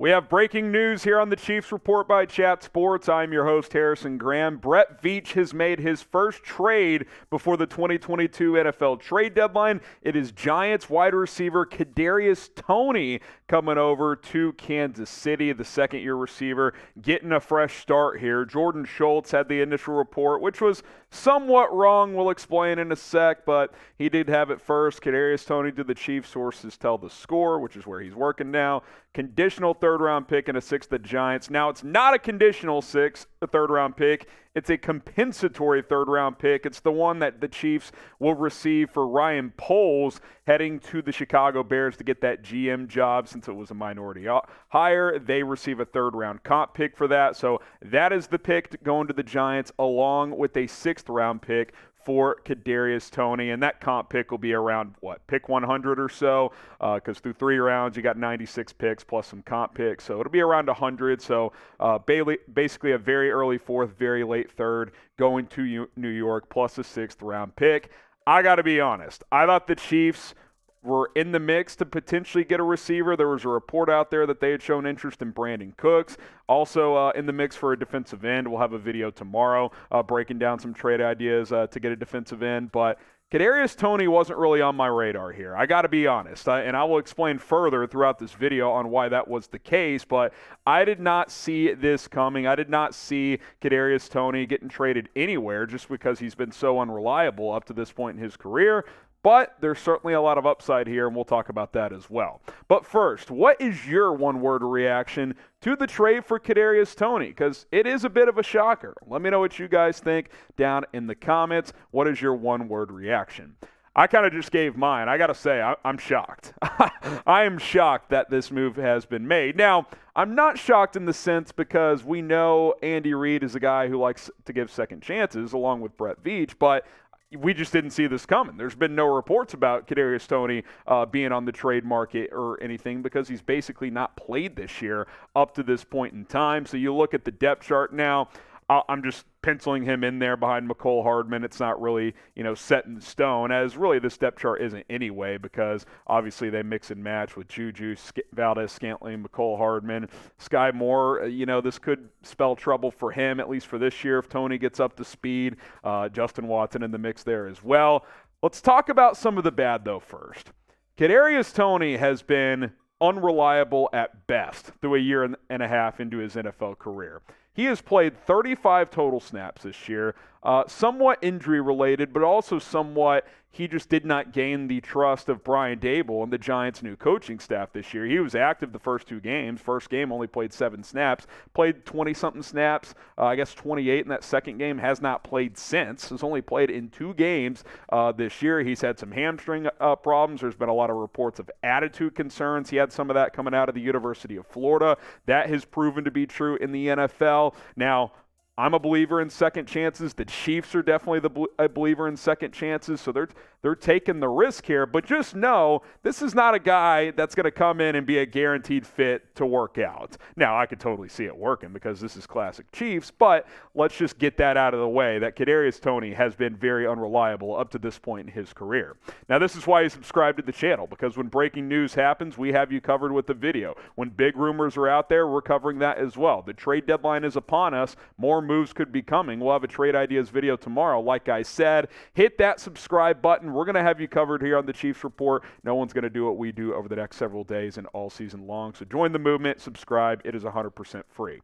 We have breaking news here on the Chiefs Report by Chat Sports. I'm your host, Harrison Graham. Brett Veach has made his first trade before the 2022 NFL trade deadline. It is Giants wide receiver Kadarius Toney coming over to Kansas City, the second-year receiver, getting a fresh start here. Jordan Schultz had the initial report, which was somewhat wrong. We'll explain in a sec, but he did have it first. Kadarius Toney to the Chiefs, sources tell the Score, which is where he's working now. Conditional third-round pick and a sixth the Giants. Now, it's not a conditional third-round pick. It's a compensatory third-round pick. It's the one that the Chiefs will receive for Ryan Poles heading to the Chicago Bears to get that GM job. Since it was a minority hire, they receive a third-round comp pick for that. So that is the pick going to the Giants, along with a sixth-round pick for Kadarius Toney, and that comp pick will be around, pick 100 or so, because through 3 rounds you got 96 picks plus some comp picks, so it'll be around 100, so basically a very early fourth, very late third going to New York, plus a sixth-round pick. I got to be honest, I thought the Chiefs were in the mix to potentially get a receiver. There was a report out there that they had shown interest in Brandon Cooks. Also in the mix for a defensive end. We'll have a video tomorrow breaking down some trade ideas to get a defensive end. But Kadarius Toney wasn't really on my radar here. I got to be honest. And I will explain further throughout this video on why that was the case. But I did not see this coming. I did not see Kadarius Toney getting traded anywhere just because he's been so unreliable up to this point in his career. But there's certainly a lot of upside here, and we'll talk about that as well. But first, what is your one-word reaction to the trade for Kadarius Toney? Because it is a bit of a shocker. Let me know what you guys think down in the comments. What is your one-word reaction? I kind of just gave mine. I got to say, I'm shocked. I am shocked that this move has been made. Now, I'm not shocked in the sense because we know Andy Reid is a guy who likes to give second chances, along with Brett Veach, but we just didn't see this coming. There's been no reports about Kadarius Toney being on the trade market or anything because he's basically not played this year up to this point in time. So you look at the depth chart now, I'm just penciling him in there behind McCole Hardman. It's not really, set in stone, as really this depth chart isn't anyway, because obviously they mix and match with Juju, Valdez-Scantling, McCole Hardman. Sky Moore, this could spell trouble for him, at least for this year, if Toney gets up to speed. Justin Watson in the mix there as well. Let's talk about some of the bad, though, first. Kadarius Toney has been unreliable at best through a year and a half into his NFL career. He has played 35 total snaps this year, somewhat injury-related, but also somewhat he just did not gain the trust of Brian Daboll and the Giants' new coaching staff this year. He was active the first 2 games. First game only played 7 snaps, played 20-something snaps, 28 in that second game, has not played since. Has only played in 2 games this year. He's had some hamstring problems. There's been a lot of reports of attitude concerns. He had some of that coming out of the University of Florida. That has proven to be true in the NFL. Now, I'm a believer in second chances. The Chiefs are definitely a believer in second chances, so they're taking the risk here. But just know, this is not a guy that's going to come in and be a guaranteed fit to work out. Now, I could totally see it working because this is classic Chiefs, but let's just get that out of the way, that Kadarius Toney has been very unreliable up to this point in his career. Now, this is why you subscribe to the channel, because when breaking news happens, we have you covered with the video. When big rumors are out there, we're covering that as well. The trade deadline is upon us. More moves could be coming. We'll have a trade ideas video tomorrow. Like I said, hit that subscribe button. We're going to have you covered here on the Chiefs Report. No one's going to do what we do over the next several days and all season long. So join the movement, subscribe. It is 100% free.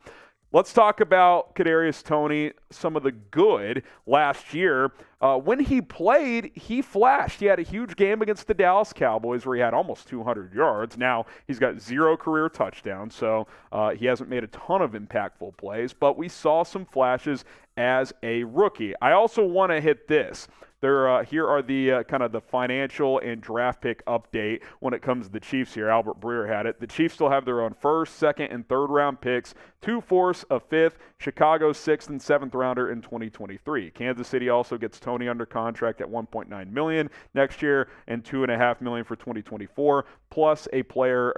Let's talk about Kadarius Toney, some of the good last year. When he played, he flashed. He had a huge game against the Dallas Cowboys where he had almost 200 yards. Now, he's got 0 career touchdowns, so he hasn't made a ton of impactful plays, but we saw some flashes as a rookie. I also want to hit this. Here are the kind of the financial and draft pick update when it comes to the Chiefs here. Albert Breer had it. The Chiefs still have their own first, second, and third round picks, 2 fourths, a fifth, Chicago 6th and 7th rounder in 2023. Kansas City also gets Toney under contract at $1.9 million next year and $2.5 million for 2024, plus a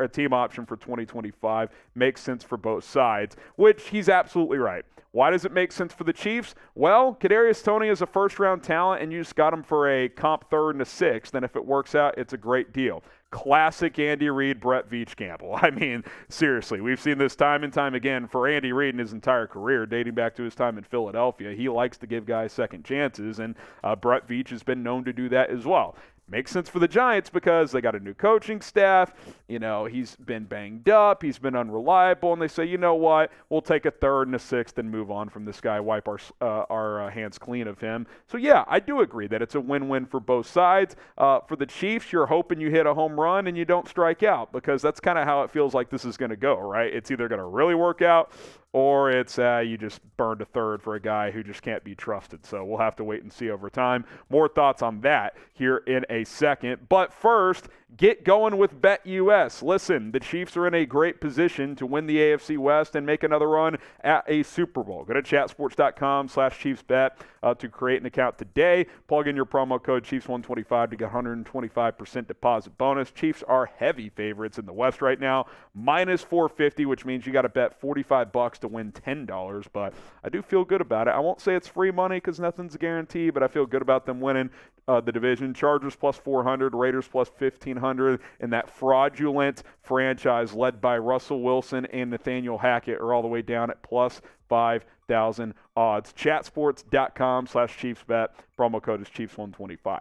team option for 2025. Makes sense for both sides, which he's absolutely right. Why does it make sense for the Chiefs? Well, Kadarius Toney is a first-round talent, and you just got him for a comp third and a sixth, and if it works out, it's a great deal. classic Andy Reid, Brett Veach gamble. I mean, seriously, we've seen this time and time again for Andy Reid in his entire career, dating back to his time in Philadelphia. He likes to give guys second chances, and Brett Veach has been known to do that as well. Makes sense for the Giants because they got a new coaching staff. You know, he's been banged up. He's been unreliable. And they say, you know what? We'll take a third and a sixth and move on from this guy, wipe our hands clean of him. So, yeah, I do agree that it's a win-win for both sides. For the Chiefs, you're hoping you hit a home run and you don't strike out because that's kind of how it feels like this is going to go, right? It's either going to really work out or it's you just burned a third for a guy who just can't be trusted. So we'll have to wait and see over time. More thoughts on that here in a second. But first, get going with BetUS. Listen, the Chiefs are in a great position to win the AFC West and make another run at a Super Bowl. Go to chatsports.com/ChiefsBet to create an account today. Plug in your promo code Chiefs125 to get 125% deposit bonus. Chiefs are heavy favorites in the West right now, minus 450, which means you got to bet $45 to win $10, but I do feel good about it. I won't say it's free money because nothing's a guarantee, but I feel good about them winning the division. Chargers plus 400, Raiders plus 1,500, and that fraudulent franchise led by Russell Wilson and Nathaniel Hackett are all the way down at plus 5,000 odds. Chatsports.com/ChiefsBet. Promo code is Chiefs125.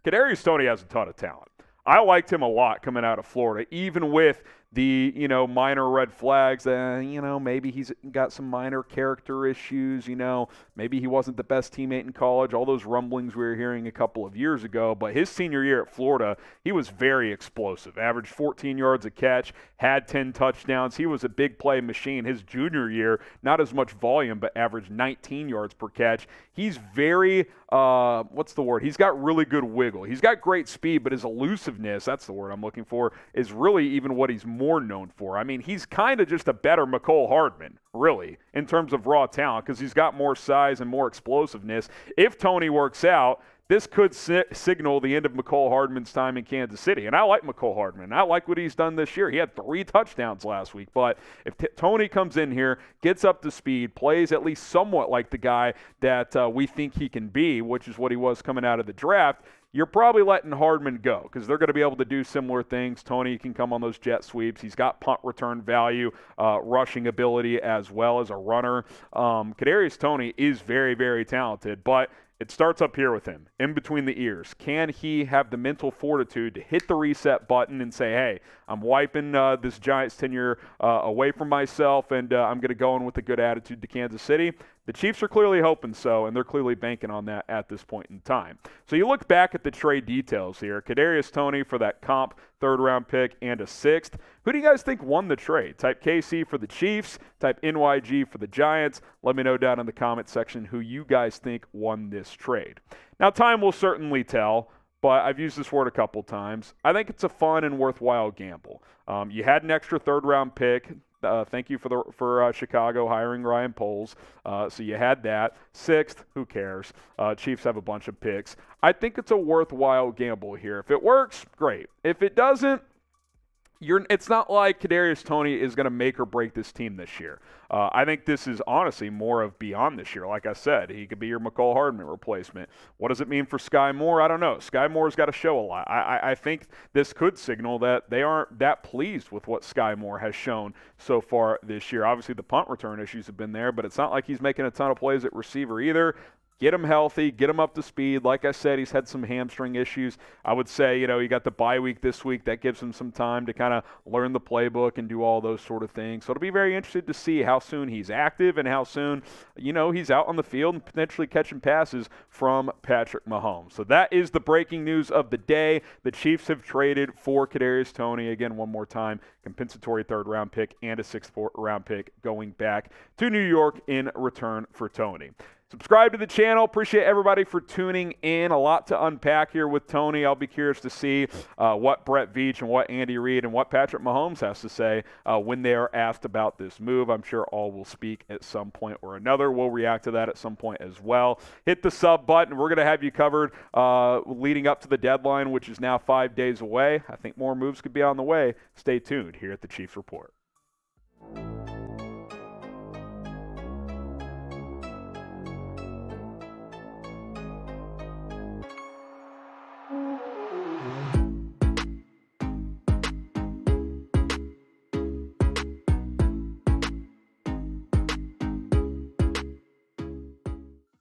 Kadarius Toney has a ton of talent. I liked him a lot coming out of Florida, even with the, minor red flags. Maybe he's got some minor character issues. Maybe he wasn't the best teammate in college. All those rumblings we were hearing a couple of years ago. But his senior year at Florida, he was very explosive. Averaged 14 yards a catch, had 10 touchdowns. He was a big play machine. His junior year, not as much volume, but averaged 19 yards per catch. He's very, he's got really good wiggle. He's got great speed, but his elusiveness, that's the word I'm looking for, is really even what he's more known for. I mean, he's kind of just a better Mecole Hardman, really, in terms of raw talent, because he's got more size and more explosiveness. If Toney works out, this could signal the end of Mecole Hardman's time in Kansas City. And I like Mecole Hardman. I like what he's done this year. He had 3 touchdowns last week. But if Toney comes in here, gets up to speed, plays at least somewhat like the guy that we think he can be, which is what he was coming out of the draft, you're probably letting Hardman go because they're going to be able to do similar things. Toney can come on those jet sweeps. He's got punt return value, rushing ability as well as a runner. Kadarius Toney is very, very talented, but it starts up here with him, in between the ears. Can he have the mental fortitude to hit the reset button and say, hey, I'm wiping this Giants tenure away from myself, and I'm going to go in with a good attitude to Kansas City? The Chiefs are clearly hoping so, and they're clearly banking on that at this point in time. So you look back at the trade details here. Kadarius Toney for that comp third-round pick and a sixth. Who do you guys think won the trade? Type KC for the Chiefs, type NYG for the Giants. Let me know down in the comment section who you guys think won this trade. Now, time will certainly tell, but I've used this word a couple times. I think it's a fun and worthwhile gamble. You had an extra third-round pick. Thank you for Chicago hiring Ryan Poles. So you had that. Sixth, who cares? Chiefs have a bunch of picks. I think it's a worthwhile gamble here. If it works, great. If it doesn't, it's not like Kadarius Toney is going to make or break this team this year. I think this is honestly more of beyond this year. Like I said, he could be your Mecole Hardman replacement. What does it mean for Sky Moore? I don't know. Sky Moore's got to show a lot. I think this could signal that they aren't that pleased with what Sky Moore has shown so far this year. Obviously, the punt return issues have been there, but it's not like he's making a ton of plays at receiver either. Get him healthy, get him up to speed. Like I said, he's had some hamstring issues. I would say, you got the bye week this week. That gives him some time to kind of learn the playbook and do all those sort of things. So it'll be very interesting to see how soon he's active and how soon, he's out on the field and potentially catching passes from Patrick Mahomes. So that is the breaking news of the day. The Chiefs have traded for Kadarius Toney. Again, one more time, compensatory third-round pick and a sixth-round pick going back to New York in return for Toney. Subscribe to the channel. Appreciate everybody for tuning in. A lot to unpack here with Toney. I'll be curious to see what Brett Veach and what Andy Reid and what Patrick Mahomes has to say when they are asked about this move. I'm sure all will speak at some point or another. We'll react to that at some point as well. Hit the sub button. We're going to have you covered leading up to the deadline, which is now 5 days away. I think more moves could be on the way. Stay tuned here at the Chiefs Report.